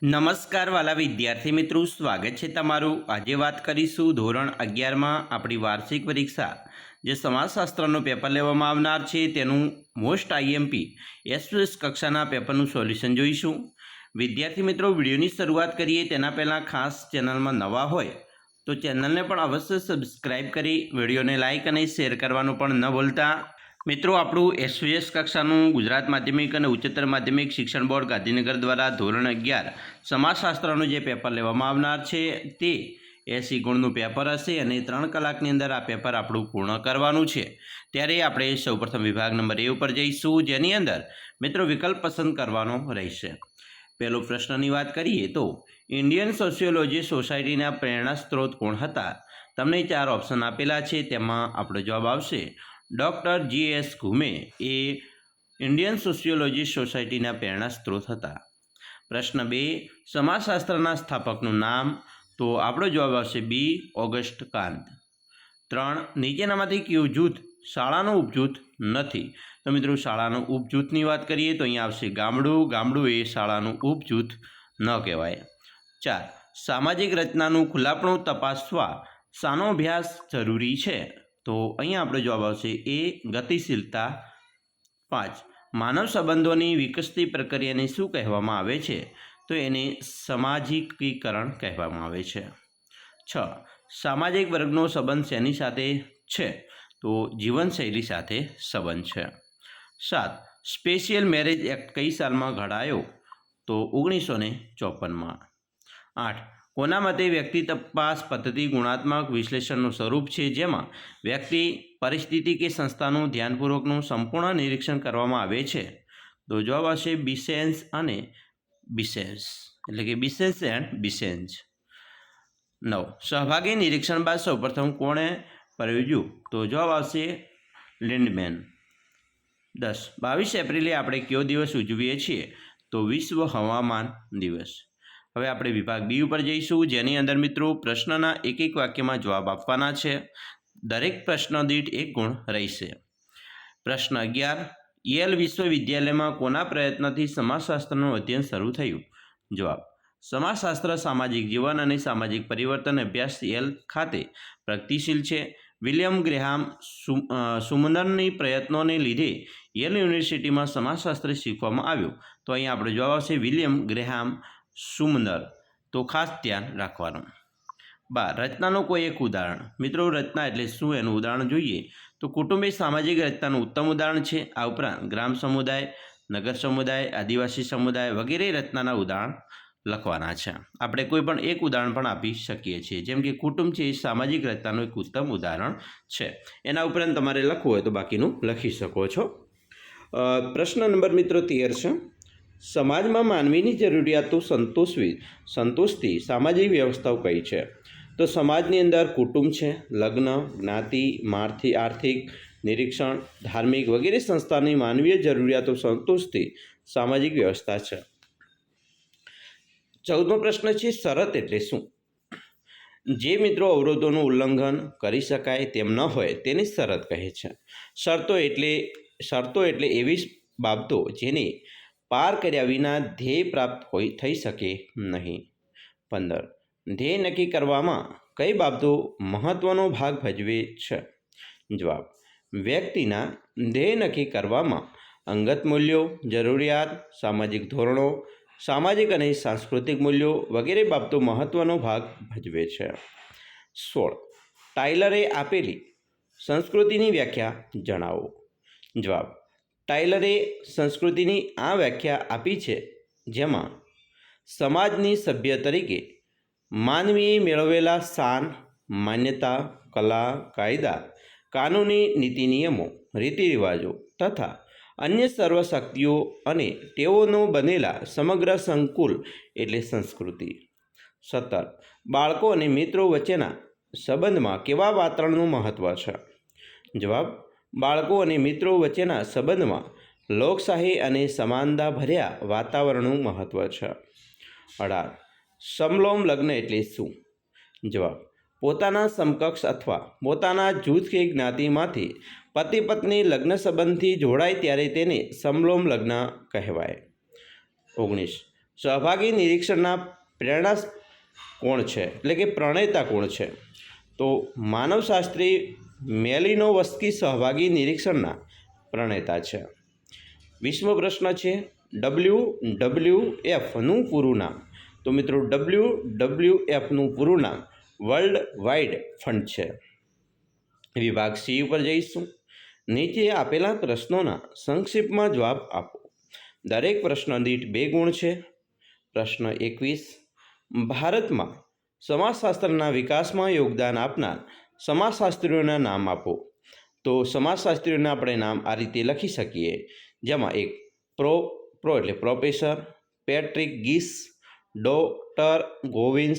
નમસ્કાર વાલા વિદ્યાર્થી મિત્રો, સ્વાગત છે તમારું। આજે વાત કરીશું ધોરણ 11માં આપણી વાર્ષિક પરીક્ષા જે સમાજશાસ્ત્રનું પેપર લેવામાં આવનાર છે તેનું મોસ્ટ આઈએમપી એસએસ કક્ષાના પેપરનું સોલ્યુશન જોઈશું। વિદ્યાર્થી મિત્રો, વિડીયોની શરૂઆત કરીએ તેના પહેલાં ખાસ ચેનલમાં નવા હોય તો ચેનલને પણ અવશ્ય સબસ્ક્રાઈબ કરી વિડીયોને લાઇક અને શેર કરવાનું પણ ન ભૂલતા। મિત્રો, આપણું એસવીએસ કક્ષાનું ગુજરાત માધ્યમિક અને ઉચ્ચતર માધ્યમિક શિક્ષણ બોર્ડ ગાંધીનગર દ્વારા ધોરણ 11 સમાજશાસ્ત્રનું જે પેપર લેવામાં આવનાર છે તે 80 ગુણનું પેપર હશે અને 3 કલાકની અંદર આ પેપર આપણું પૂર્ણ કરવાનું છે। ત્યારે આપણે સૌપ્રથમ વિભાગ નંબર A ઉપર જઈશું, જેની અંદર મિત્રો વિકલ્પ પસંદ કરવાનો રહેશે। પહેલો પ્રશ્નની વાત કરીએ તો ઇન્ડિયન સોશિયોલોજી સોસાયટીના પ્રેરણા સ્ત્રોત કોણ હતા? તમને 4 ઓપ્શન આપેલા છે, તેમાં આપણો જવાબ આવશે ડૉક્ટર G.S. ઘુમે એ ઇન્ડિયન સોશિયોલોજી સોસાયટીના પ્રેરણા સ્ત્રોત હતા। પ્રશ્ન 2, સમાજશાસ્ત્રના સ્થાપકનું નામ? તો આપણો જવાબ આવશે બી, ઓગસ્ટ કાંત। 3, નીચેનામાંથી કયું જૂથ શાળાનું ઉપજૂથ નથી? તો મિત્રો, શાળાનું ઉપજૂથની વાત કરીએ તો અહીંયા આવશે ગામડું। ગામડું એ શાળાનું ઉપજૂથ ન કહેવાય। 4, સામાજિક રચનાનું ખુલ્લાપણું તપાસવા શાનો અભ્યાસ જરૂરી છે? તો અહીંયા આપણો જવાબ આવશે એ, ગતિશીલતા। 5, માનવ સંબંધોની વિકસતી પ્રક્રિયાને શું કહેવામાં આવે છે? તો એને સામાજિકીકરણ કહેવામાં આવે છે। 6, સામાજિક વર્ગનો સંબંધ શેની સાથે છે? તો જીવનશૈલી સાથે સંબંધ છે। 7, સ્પેશિયલ મેરેજ એક્ટ કઈ સાલમાં ઘડાયો? તો 1954માં। 8, કોના મતે વ્યક્તિ તપાસ પદ્ધતિ ગુણાત્મક વિશ્લેષણનું સ્વરૂપ છે, જેમાં વ્યક્તિ, પરિસ્થિતિ કે સંસ્થાનું ધ્યાનપૂર્વકનું સંપૂર્ણ નિરીક્ષણ કરવામાં આવે છે? તો જવાબ આવશે બિસેન્સ અને બિસેન્સ, એટલે કે બિસેન્સ એન્ડ બિસેન્સ। 9, સહભાગી નિરીક્ષણ બાદ સૌપ્રથમ કોણે પ્રયોજ્યું? તો જવાબ આવશે લિન્ડમેન। 10, 22 એપ્રિલે આપણે કયો દિવસ ઉજવીએ છીએ? તો વિશ્વ હવામાન દિવસ। હવે આપણે વિભાગ બી ઉપર જઈશું, જેની અંદર મિત્રો પ્રશ્નના એક એક વાક્યમાં જવાબ આપવાના છે। દરેક પ્રશ્ન દીઠ 1 ગુણ રહેશે। પ્રશ્ન 11, યેલ વિશ્વવિદ્યાલયમાં કોના પ્રયત્નથી સમાજશાસ્ત્રનું અધ્યયન શરૂ થયું? જવાબ, સમાજશાસ્ત્ર સામાજિક જીવન અને સામાજિક પરિવર્તન અભ્યાસ યેલ ખાતે પ્રગતિશીલ છે। વિલિયમ ગ્રેહામ સુમનરની પ્રયત્નોને લીધે યેલ યુનિવર્સિટીમાં સમાજશાસ્ત્ર શીખવામાં આવ્યું। તો અહીંયા આપણો જવાબ આવશે વિલિયમ ગ્રેહામ સુમનર, તો ખાસ ધ્યાન રાખવાનું। 12, રચનાનું કોઈ એક ઉદાહરણ? મિત્રો, રચના એટલે શું એનું ઉદાહરણ જોઈએ તો કુટુંબ એ સામાજિક રચનાનું ઉત્તમ ઉદાહરણ છે। આ ઉપરાંત ગ્રામ સમુદાય, નગર સમુદાય, આદિવાસી સમુદાય વગેરે રચનાના ઉદાહરણ લખવાના છે। આપણે કોઈ પણ એક ઉદાહરણ પણ આપી શકીએ છીએ, જેમ કે કુટુંબ છે એ સામાજિક રચનાનું એક ઉત્તમ ઉદાહરણ છે। એના ઉપરાંત તમારે લખવું હોય તો બાકીનું લખી શકો છો। પ્રશ્ન નંબર મિત્રો 13 છે, સમાજમાં માનવીની જરૂરિયાતો સંતોષતી સામાજિક વ્યવસ્થાઓ કઈ છે? તો સમાજની અંદર કુટુંબ છે, લગ્ન, જ્ઞાતિ, આર્થિક, નિરીક્ષણ, ધાર્મિક વગેરે સંસ્થાની માનવીય જરૂરિયાતો સંતોષતી સામાજિક વ્યવસ્થા છે। 14મો પ્રશ્ન છે, શરત એટલે શું? જે મિત્રો અવરોધોનું ઉલ્લંઘન કરી શકાય તેમ ન હોય તેને શરત કહે છે। શરતો એટલે એવી બાબતો જેને પાર કર્યા વિના ધ્યેય પ્રાપ્ત થઈ શકે નહીં। 15, ધ્યેય નક્કી કરવામાં કઈ બાબતો મહત્વનો ભાગ ભજવે છે? જવાબ, વ્યક્તિના ધ્યેય નક્કી કરવામાં અંગત મૂલ્યો, જરૂરિયાત, સામાજિક ધોરણો, સામાજિક અને સાંસ્કૃતિક મૂલ્યો વગેરે બાબતો મહત્વનો ભાગ ભજવે છે। 16, ટાયલરે આપેલી સંસ્કૃતિની વ્યાખ્યા જણાવો। જવાબ, ટાયલરે સંસ્કૃતિની આ વ્યાખ્યા આપી છે, જેમાં સમાજની સભ્ય તરીકે માનવીએ મેળવેલા સ્થાન, માન્યતા, કલા, કાયદા, કાનૂની નીતિ નિયમો, રીતિ રિવાજો તથા અન્ય સર્વ શક્તિઓ અને તેઓનો બનેલા સમગ્ર સંકુલ એટલે સંસ્કૃતિ। 17, બાળકો અને મિત્રો વચ્ચેના સંબંધમાં કેવા વાતાવરણનું મહત્ત્વ છે? જવાબ, બાળકો અને મિત્રો વચ્ચેના સંબંધમાં લોકશાહી અને સમાનતા ભર્યા વાતાવરણનું મહત્ત્વ છે। 18, સમલોમ લગ્ન એટલે શું? જવાબ, પોતાના સમકક્ષ અથવા પોતાના જૂથ કે જ્ઞાતિમાંથી પતિ પત્ની લગ્ન સંબંધથી જોડાય ત્યારે તેને સમલોમ લગ્ન કહેવાય। 19, સહભાગી નિરીક્ષણના પ્રેરણા કોણ છે, એટલે કે પ્રણેતા કોણ છે? તો માનવશાસ્ત્રી મેલિનોવસ્કી સહભાગી નિરીક્ષણના પ્રણેતા છે. 20મો પ્રશ્ન છે, WWFનું પૂરું નામ. તો મિત્રો WWFનું પૂરું નામ વર્લ્ડ વાઇડ ફંડ છે. વિભાગ સી ઉપર જઈશું. નીચે આપેલા પ્રશ્નોના સંક્ષિપ્તમાં જવાબ આપો. દરેક પ્રશ્ન દીઠ 2 ગુણ છે. પ્રશ્ન 21, ભારતમાં સમાજશાસ્ત્રના વિકાસમાં યોગદાન આપનાર સમાજશાસ્ત્રીઓના નામ આપો. તો સમાજશાસ્ત્રીઓના આપણે નામ આ રીતે લખી શકીએ, જેમાં એક પ્રો એટલે પ્રોફેસર પેટ્રિક ગીસ, ડૉક્ટર ગોવિંદ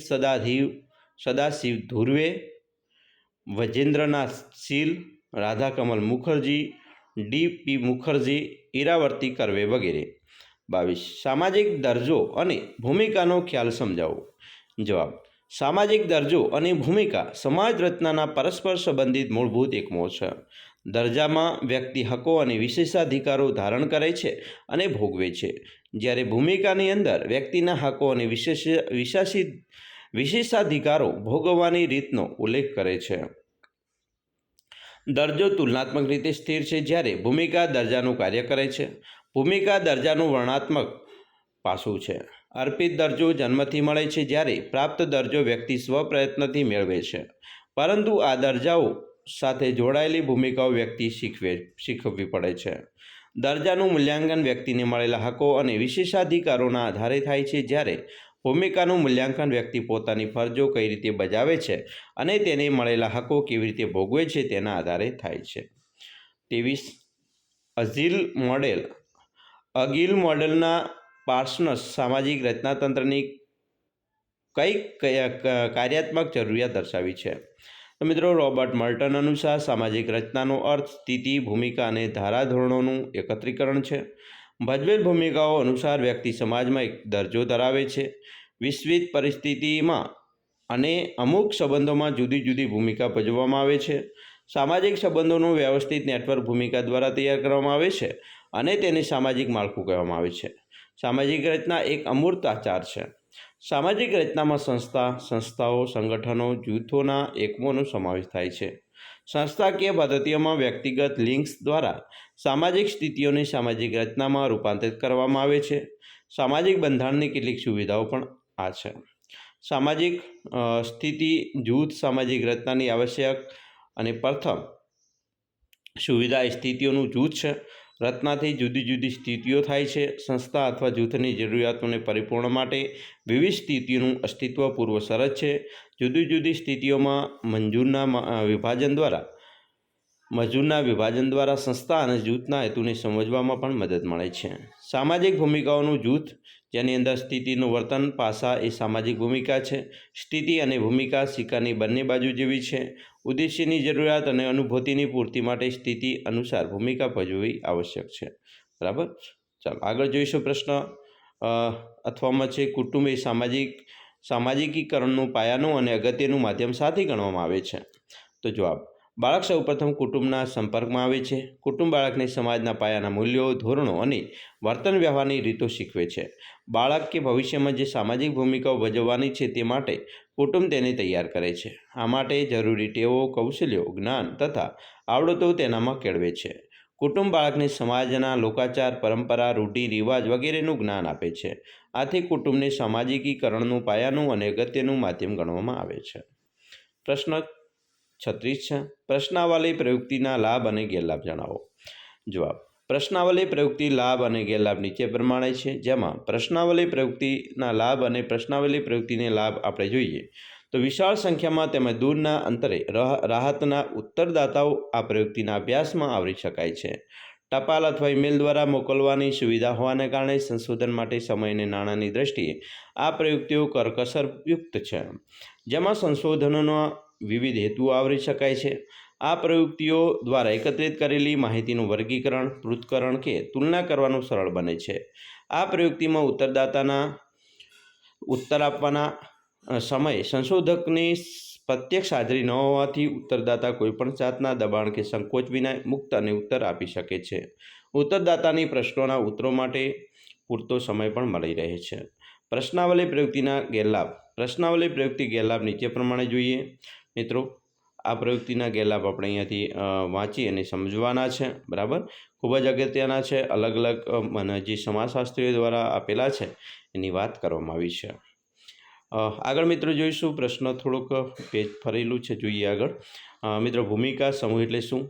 સદાશિવ ધુર્વે, વજેન્દ્રનાથ શીલ, રાધાકમલ મુખર્જી, ડી.પી. મુખર્જી, ઈરાવર્તી કર્વે વગેરે. 22, સામાજિક દરજ્જો અને ભૂમિકાનો ખ્યાલ સમજાવો. જવાબ: સામાજિક દરજ્જો અને ભૂમિકા સમાજ રચનાના પરસ્પર સંબંધિત મૂળભૂત એકમો છે. દરજામાં વ્યક્તિ હકો અને વિશેષાધિકારો ધારણ કરે છે અને ભોગવે છે, જ્યારે ભૂમિકાની અંદર વ્યક્તિના હકો અને વિશેષાધિકારો ભોગવવાની રીતનો ઉલ્લેખ કરે છે. દરજ્જો તુલનાત્મક રીતે સ્થિર છે, જ્યારે ભૂમિકા દરજાનું કાર્ય કરે છે. ભૂમિકા દરજાનું વર્ણનાત્મક પાસું છે. અર્પિત દરજ્જો જન્મથી મળે છે, જ્યારે પ્રાપ્ત દરજ્જો વ્યક્તિ સ્વપ્રયત્નથી મેળવે છે. પરંતુ આ દરજાઓ સાથે જોડાયેલી ભૂમિકાઓ વ્યક્તિ શીખવવી પડે છે. દરજાનું મૂલ્યાંકન વ્યક્તિને મળેલા હકો અને વિશેષાધિકારોના આધારે થાય છે, જ્યારે ભૂમિકાનું મૂલ્યાંકન વ્યક્તિ પોતાની ફરજો કઈ રીતે બજાવે છે અને તેને મળેલા હકો કેવી રીતે ભોગવે છે તેના આધારે થાય છે. 23, અગિલ મોડેલના પાર્સનસ સામાજિક રચનાતંત્રની કઈ કાર્યાત્મક જરૂરિયાત દર્શાવી છે? તો મિત્રો, રોબર્ટ મર્ટન અનુસાર સામાજિક રચનાનો અર્થ સ્થિતિ, ભૂમિકા અને ધારાધોરણોનું એકત્રીકરણ છે. ભજવેલ ભૂમિકાઓ અનુસાર વ્યક્તિ સમાજમાં એક દરજ્જો ધરાવે છે. વિશ્વિત પરિસ્થિતિમાં અને અમુક સંબંધોમાં જુદી જુદી ભૂમિકા ભજવવામાં આવે છે. સામાજિક સંબંધોનું વ્યવસ્થિત નેટવર્ક ભૂમિકા દ્વારા તૈયાર કરવામાં આવે છે અને તેને સામાજિક માળખું કહેવામાં આવે છે. સામાજિક રચના એક અમૂર્ત આચાર છે. સામાજિક રચનામાં સંસ્થાઓ, સંગઠનો, જૂથોના એકમોનો સમાવેશ થાય છે. સંસ્થાકીય પદ્ધતિઓમાં વ્યક્તિગત લિંક્સ દ્વારા સામાજિક સ્થિતિઓને સામાજિક રચનામાં રૂપાંતરિત કરવામાં આવે છે. સામાજિક બંધારણની કેટલીક સુવિધાઓ પણ આ છે. સામાજિક સ્થિતિ જૂથ સામાજિક રચનાની આવશ્યક અને પ્રથમ સુવિધા એ સ્થિતિઓનું જૂથ છે. રચનાથી જુદી જુદી સ્થિતિઓ થાય છે. સંસ્થા અથવા જૂથની જરૂરિયાતોને પરિપૂર્ણ માટે વિવિધ સ્થિતિઓનું અસ્તિત્વ પૂર્વ શરત છે. જુદી જુદી સ્થિતિઓમાં મજૂરના વિભાજન દ્વારા સંસ્થા અને જૂથના હેતુને સમજવામાં પણ મદદ મળે છે. સામાજિક ભૂમિકાઓનું જૂથ, જેની અંદર સ્થિતિનું વર્તન પાસા એ સામાજિક ભૂમિકા છે. સ્થિતિ અને ભૂમિકા સિક્કાની બંને બાજુ જેવી છે. ઉદ્દેશ્યની જરૂરિયાત અને અનુભૂતિની પૂર્તિ માટે સ્થિતિ અનુસાર ભૂમિકા ભજવવી આવશ્યક છે. બરાબર. ચાલો આગળ જોઈશું. પ્રશ્ન અથવામાં છે, કુટુંબ એ સામાજિકીકરણનું પાયાનું અને અગત્યનું માધ્યમ સાથે ગણવામાં આવે છે. તો જવાબ: બાળક સૌપ્રથમ કુટુંબના સંપર્કમાં આવે છે. કુટુંબ બાળકને સમાજના પાયાના મૂલ્યો, ધોરણો અને વર્તન વ્યવહારની રીતો શીખવે છે. બાળક કે ભવિષ્યમાં જે સામાજિક ભૂમિકાઓ ભજવવાની છે તે માટે કુટુંબ તેને તૈયાર કરે છે. આ માટે જરૂરી ટેવો, કૌશલ્યો, જ્ઞાન તથા આવડતો તેનામાં કેળવે છે. કુટુંબ બાળકને સમાજના લોકાચાર, પરંપરા, રૂઢિ રિવાજ વગેરેનું જ્ઞાન આપે છે. આથી કુટુંબને સામાજિકીકરણનું પાયાનું અને અગત્યનું માધ્યમ ગણવામાં આવે છે. પ્રશ્ન 36 છે, પ્રશ્નાવલી પ્રયુક્તિના લાભ અને ગેરલાભ જણાવો. જવાબ: પ્રશ્નાવલી પ્રયુક્તિ લાભ અને ગેરલાભ નીચે પ્રમાણે છે, જેમાં પ્રશ્નાવલી પ્રયુક્તિના લાભ અને પ્રશ્નાવલી પ્રયુક્તિને લાભ આપણે જોઈએ તો વિશાળ સંખ્યામાં તેમજ દૂરના અંતરે રાહતના ઉત્તરદાતાઓ આ પ્રયુક્તિના અભ્યાસમાં આવરી શકાય છે. ટપાલ અથવા ઈમેલ દ્વારા મોકલવાની સુવિધા હોવાને કારણે સંશોધન માટે સમય અને નાણાંની દ્રષ્ટિએ આ પ્રયુક્તિઓ કરકસરયુક્ત છે, જેમાં સંશોધનોના વિવિધ હેતુઓ આવરી શકાય છે. આ પ્રયુક્તિઓ દ્વારા એકત્રિત કરેલી માહિતીનું વર્ગીકરણ, પૃથ્થકરણ કે તુલના કરવાનું સરળ બને છે. આ પ્રયુક્તિમાં ઉત્તરદાતાના ઉત્તર આપવાના સમયે સંશોધકની પ્રત્યક્ષ હાજરી ન હોવાથી ઉત્તરદાતા કોઈપણ જાતના દબાણ કે સંકોચ વિના મુક્ત અને ઉત્તર આપી શકે છે. ઉત્તરદાતાની પ્રશ્નોના ઉત્તરો માટે પૂરતો સમય પણ મળી રહે છે. પ્રશ્નાવલી પ્રયુક્તિના ગેરલાભ. પ્રશ્નાવલી પ્રયુક્તિ ગેરલાભ નીચે પ્રમાણે જોઈએ મિત્રો. આ પ્રયુક્તિના ગેરલાભ આપણે અહીંયાથી વાંચી અને સમજવાના છે, બરાબર. ખૂબ જ અગત્યના છે. અલગ અલગ જે સમાજશાસ્ત્રીઓ દ્વારા આપેલા છે એની વાત કરવામાં આવી છે. આગળ મિત્રો જોઈશું. પ્રશ્ન થોડુંક પેજ ફરેલું છે, જોઈએ આગળ. મિત્રો, ભૂમિકા સમૂહ એટલે શું?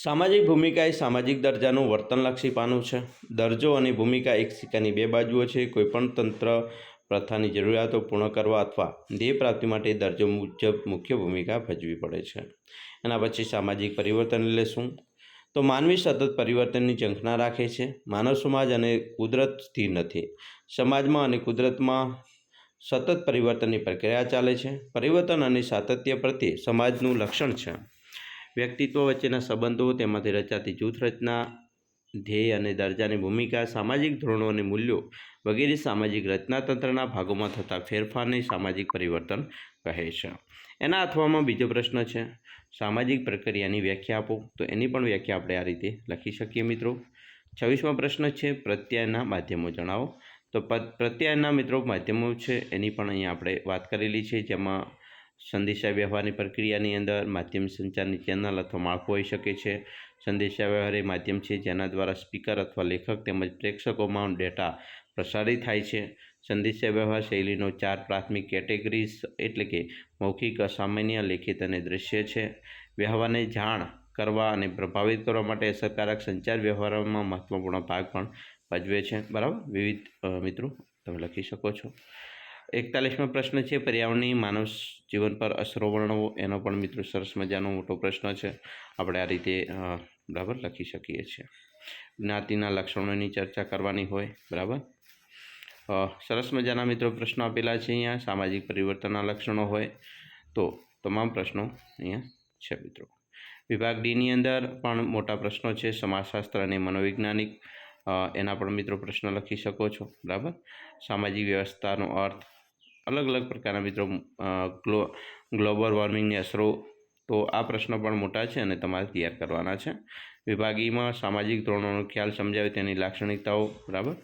સામાજિક ભૂમિકા એ સામાજિક દરજાનું વર્તનલક્ષી પાનું છે. દરજ્જો અને ભૂમિકા એક સિક્કાની બે બાજુઓ છે. કોઈપણ તંત્ર પ્રથાની જરૂરિયાતો પૂર્ણ કરવા અથવા ધ્યેય પ્રાપ્તિ માટે દરજ્જો મુજબ મુખ્ય ભૂમિકા ભજવી પડે છે. એના પછી સામાજિક પરિવર્તન એટલે શું? તો માનવી સતત પરિવર્તનની ઝંખના રાખે છે. માનવ સમાજ અને કુદરત સ્થિર નથી. સમાજમાં અને કુદરતમાં સતત પરિવર્તનની પ્રક્રિયા ચાલે છે. પરિવર્તન અને સાતત્ય પ્રત્યે સમાજનું લક્ષણ છે. વ્યક્તિત્વ વચ્ચેના સંબંધો, તેમાંથી રચાતી જૂથ રચના, ધ્યેય અને દરજાની ભૂમિકા, સામાજિક ધોરણો અને મૂલ્યો વગેરે સામાજિક રચનાતંત્રના ભાગોમાં થતા ફેરફારને સામાજિક પરિવર્તન કહે છે. એના અથવામાં બીજો પ્રશ્ન છે, સામાજિક પ્રક્રિયાની વ્યાખ્યા આપો. તો એની પણ વ્યાખ્યા આપણે આ રીતે લખી શકીએ મિત્રો. 26મો પ્રશ્ન છે, પ્રત્યાયનના માધ્યમો જણાવો. તો પ્રત્યાયનના મિત્રો માધ્યમો છે એની પણ અહીંયા આપણે વાત કરેલી છે, જેમાં સંદેશા વ્યવહારની પ્રક્રિયાની અંદર માધ્યમ સંચારની ચેનલ અથવા માળખું હોઈ શકે છે. સંદેશા વ્યવહાર એ માધ્યમ છે જેના દ્વારા સ્પીકર અથવા લેખક તેમજ પ્રેક્ષકોમાં ડેટા પ્રસારિત થાય છે. સંદેશા વ્યવહાર શૈલીનો 4 પ્રાથમિક કેટેગરીઝ એટલે કે મૌખિક, અસામાન્ય, લેખિત અને દૃશ્ય છે. વ્યવહારને જાણ કરવા અને પ્રભાવિત કરવા માટે અસરકારક સંચાર વ્યવહારમાં મહત્વપૂર્ણ ભાગ પણ ભજવે છે, બરાબર. વિવિધ મિત્રો તમે લખી શકો છો. 41મો પ્રશ્ન છે, પર્યાવરણની માનવ જીવન પર અસરો વર્ણવો. એનો પણ મિત્રો સરસ મજાનો મોટો પ્રશ્ન છે. આપણે આ રીતે બરાબર લખી શકીએ છીએ. જ્ઞાતિના લક્ષણોની ચર્ચા કરવાની હોય, બરાબર. સરસ મજાના મિત્રો પ્રશ્નો આપેલા છે અહીંયા. સામાજિક પરિવર્તનના લક્ષણો હોય તો તમામ પ્રશ્નો અહીંયા છે મિત્રો. વિભાગ ડીની અંદર પણ મોટા પ્રશ્નો છે. સમાજશાસ્ત્ર અને મનોવૈજ્ઞાનિક, એના પણ મિત્રો પ્રશ્ન લખી શકો છો, બરાબર. સામાજિક વ્યવસ્થાનો અર્થ, અલગ અલગ પ્રકારના મિત્રો ગ્લોબલ વોર્મિંગની અસરો, તો આ પ્રશ્નો પણ મોટા છે અને તમારે તૈયાર કરવાના છે. વિભાગ ઈમાં સામાજિક ધોરણોનો ખ્યાલ સમજાવે તેની લાક્ષણિકતાઓ, બરાબર.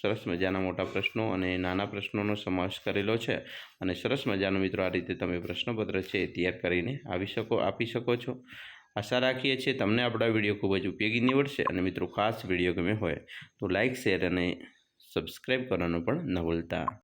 સરસ મજાના મોટા પ્રશ્નો અને નાના પ્રશ્નોનો સમાવેશ કરેલો છે અને સરસ મજાનો મિત્રો આ રીતે તમે પ્રશ્નપત્ર છે એ તૈયાર કરીને આપી શકો છો. આશા રાખીએ છીએ તમને આપણા વિડીયો ખૂબ જ ઉપયોગી નીવડશે. અને મિત્રો ખાસ વિડીયો ગમે હોય તો લાઇક, શેર અને સબસ્ક્રાઈબ કરવાનું પણ ન ભૂલતા.